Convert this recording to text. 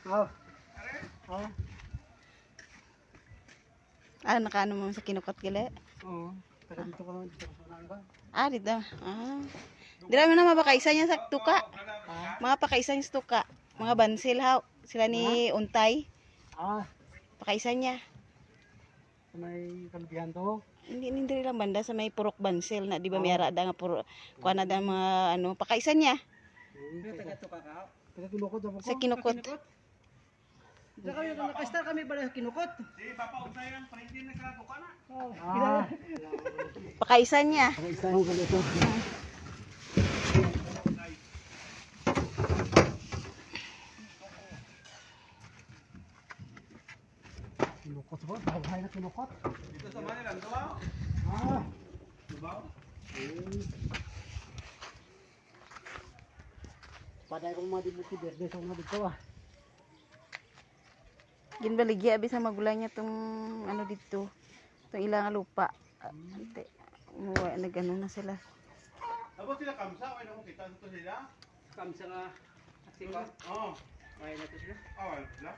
Oh. Oh. Ah, nakaano mo sa kinukot gali? Oo. Taga dito ko lang dito sa nangka. Ah, dito. Ah. Dira mo na mapakaisa niya sa tuka. Mga pakaisa niya sa tuka. Mga bansil ha. Sila ni Untay. Ah, Pakaisa niya. sa may kalubihan to. Hindi lang banda sa may purok bansil na di ba may ara da nga puro kuha na da mga ano pakaisa niya Taga to kakao. Taga kinukot ako. sa kinukot. Diyan kami nakastar kami ba sa kinukot? Si Papa Unsay ang parintin na sa tuka na. Ah. Pakaisa niya. Taga isa ko dito. Kinukot ba? Bahay na kinukot. Dito sa Manila, Davao. Ah. Davao. Paday ko mga dibuti berde sa mga dito ah. Ginbaligya abi sa magulang niya tong ano dito. Tong ilang lupa. Ante. Umuwi nagano na sila. Tapos sila kamsa, ay nako kita sa to sila. Kamsa nga. Sipa. Oo. May na to sila. Awal sila.